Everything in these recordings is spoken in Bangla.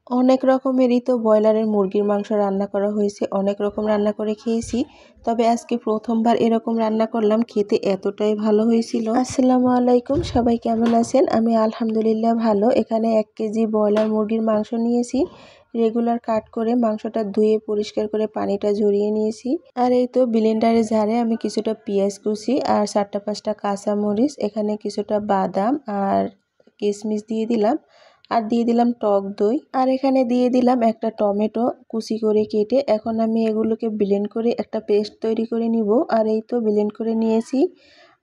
অনেক রকমেরই তো ব্রয়লারের মুরগির মাংস রান্না করা হয়েছে, অনেক রকম রান্না করে খেয়েছি। তবে আজকে প্রথমবার এরকম রান্না করলাম, খেতে এতটাই ভালো হয়েছিল। আসসালামু আলাইকুম, সবাই কেমন আছেন? আমি আলহামদুলিল্লাহ ভালো। এখানে 1 কেজি ব্রয়লার মুরগির মাংস নিয়েছি। রেগুলার কাট করে মাংসটা ধুয়ে পরিষ্কার করে পানিটা ঝরিয়ে নিয়েছি। আর এই তো ব্লেন্ডারে ঝাড়ে আমি কিছুটা পেঁয়াজ কুচি আর 4-5টা কাঁচামরিচ, এখানে কিছুটা বাদাম আর কিশমিশ দিয়ে দিলাম। আর দিয়ে দিলাম টক দই, আর এখানে দিয়ে দিলাম একটা টমেটো কুচি করে কেটে। এখন আমি এগুলোকে ব্লেন্ড করে একটা পেস্ট তৈরি করে নিব। আর এই তো ব্লেন্ড করে নিয়েছি।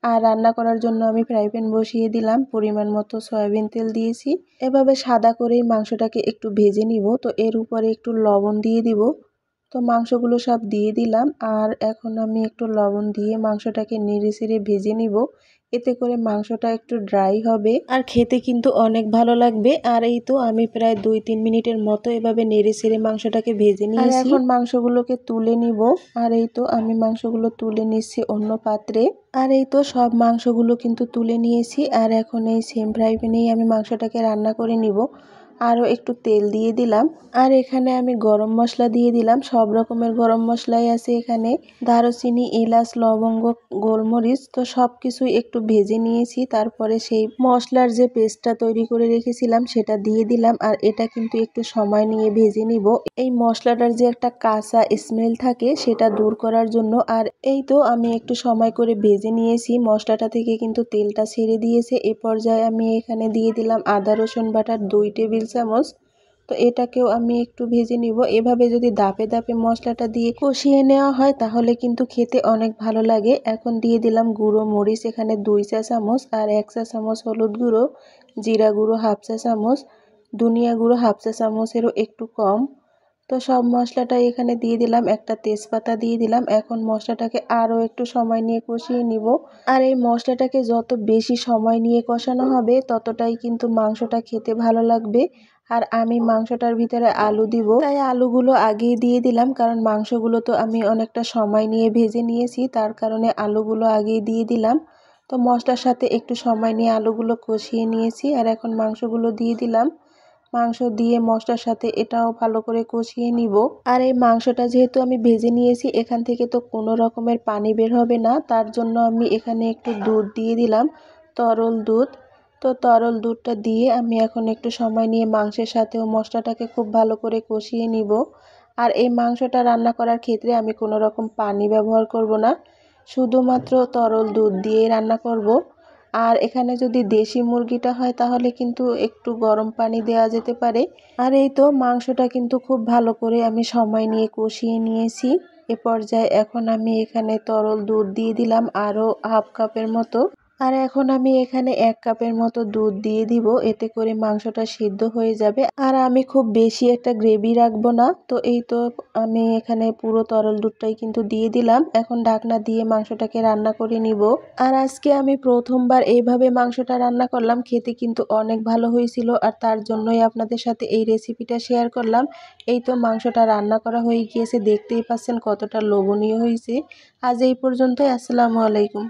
আর রান্না করার জন্য আমি ফ্রাই প্যান বসিয়ে দিলাম, পরিমাণ মতো সয়াবিন তেল দিয়েছি। এভাবে সাদা করেই মাংসটাকে একটু ভেজে নিব। তো এর উপরে একটু লবণ দিয়ে দিব। তো মাংসগুলো সব দিয়ে দিলাম, আর এখন আমি একটু লবণ দিয়ে মাংসটাকে নেড়ে চেড়ে ভেজে নিব। এতে করে মাংসটা একটু ড্রাই হবে আর খেতে কিন্তু অনেক ভালো লাগবে। আর এই তো আমি প্রায় 2-3 মিনিটের মতো এভাবে নেড়ে চেড়ে মাংসটাকে ভেজে নিয়েছি। আর এখন মাংসগুলোকে তুলে নিব। আর এই তো আমি মাংসগুলো তুলে নিচ্ছি অন্য পাত্রে। আর এই তো সব মাংসগুলো কিন্তু তুলে নিয়েছি। আর এখন এই সেম ফ্রাই প্যানেই আমি মাংসটাকে রান্না করে নিব। আরও একটু তেল দিয়ে দিলাম, আর এখানে আমি গরম মশলা দিয়ে দিলাম। সব রকমের গরম মশলাই আছে এখানে, দারুচিনি, এলাচ, লবঙ্গ, গোলমরিচ। তো সব কিছুই একটু ভেজে নিয়েছি। তারপরে সেই মশলার যে পেস্টটা তৈরি করে রেখেছিলাম সেটা দিয়ে দিলাম। আর এটা কিন্তু একটু সময় নিয়ে ভেজে নিব, এই মশলাটার যে একটা কাঁচা স্মেল থাকে সেটা দূর করার জন্য। আর এই তো আমি একটু সময় করে ভেজে নিয়েছি, মশলাটা থেকে কিন্তু তেলটা ছেড়ে দিয়েছে। এ পর্যায়ে আমি এখানে দিয়ে দিলাম আদা রসুন বাটার 2 টেবিল চামচ। তো এটাকেও আমি একটু ভেজে নিব। এভাবে যদি ধাপে ধাপে মশলাটা দিয়ে কষিয়ে নেওয়া হয় তাহলে কিন্তু খেতে অনেক ভালো লাগে। এখন দিয়ে দিলাম গুঁড়ো মরিচ, এখানে 2 চা চামচ, আর 1 চা চামচ হলুদ গুঁড়ো, জিরা গুঁড়ো 1/2 চা চামচ, ধনিয়া গুঁড়ো 1/2 চা চামচেরও একটু কম। তো সব মশলাটাই এখানে দিয়ে দিলাম, একটা তেজপাতা দিয়ে দিলাম। এখন মশলাটাকে আরও একটু সময় নিয়ে কষিয়ে নিব। আর এই মশলাটাকে যত বেশি সময় নিয়ে কষানো হবে ততটাই কিন্তু মাংসটা খেতে ভালো লাগবে। আর আমি মাংসটার ভিতরে আলু দিব, তাই আলুগুলো আগেই দিয়ে দিলাম, কারণ মাংসগুলো তো আমি অনেকটা সময় নিয়ে ভেজে নিয়েছি, তার কারণে আলুগুলো আগেই দিয়ে দিলাম। তো মশলার সাথে একটু সময় নিয়ে আলুগুলো কষিয়ে নিয়েছি। আর এখন মাংসগুলো দিয়ে দিলাম। মাংস দিয়ে মশলার সাথে এটাও ভালো করে কষিয়ে নিব। আর এই মাংসটা যেহেতু আমি ভেজে নিয়েছি, এখান থেকে তো কোনো রকমের পানি বের হবে না, তার জন্য আমি এখানে একটু দুধ দিয়ে দিলাম, তরল দুধ। তো তরল দুধটা দিয়ে আমি এখন একটু সময় নিয়ে মাংসের সাথেও মশলাটাকে খুব ভালো করে কষিয়ে নিব। আর এই মাংসটা রান্না করার ক্ষেত্রে আমি কোনো রকম পানি ব্যবহার করব না, শুধুমাত্র তরল দুধ দিয়ে রান্না করব। আর এখানে যদি দেশি মুরগিটা হয় তাহলে কিন্তু একটু গরম পানি দেওয়া যেতে পারে। আর এই তো মাংসটা কিন্তু খুব ভালো করে আমি সময় নিয়ে কষিয়ে নিয়েছি। এ পর্যায়ে এখন আমি এখানে তরল দুধ দিয়ে দিলাম আরও 1/2 কাপের মতো। আর এখন আমি এখানে 1 কাপের মতো দুধ দিয়ে দিব, এতে করে মাংসটা সিদ্ধ হয়ে যাবে। আর আমি খুব বেশি একটা গ্রেভি রাখবো না। তো এই তো আমি এখানে পুরো তরল দুধটাই কিন্তু দিয়ে দিলাম। এখন ঢাকনা দিয়ে মাংসটাকে রান্না করে নিব। আর আজকে আমি প্রথমবার এইভাবে মাংসটা রান্না করলাম, খেতে কিন্তু অনেক ভালো হয়েছিল। আর তার জন্যই আপনাদের সাথে এই রেসিপিটা শেয়ার করলাম। এই তো মাংসটা রান্না করা হয়ে গিয়েছে, দেখতেই পাচ্ছেন কতটা লোভনীয় হয়েছে। আজ এই পর্যন্তই। আসসালামু আলাইকুম।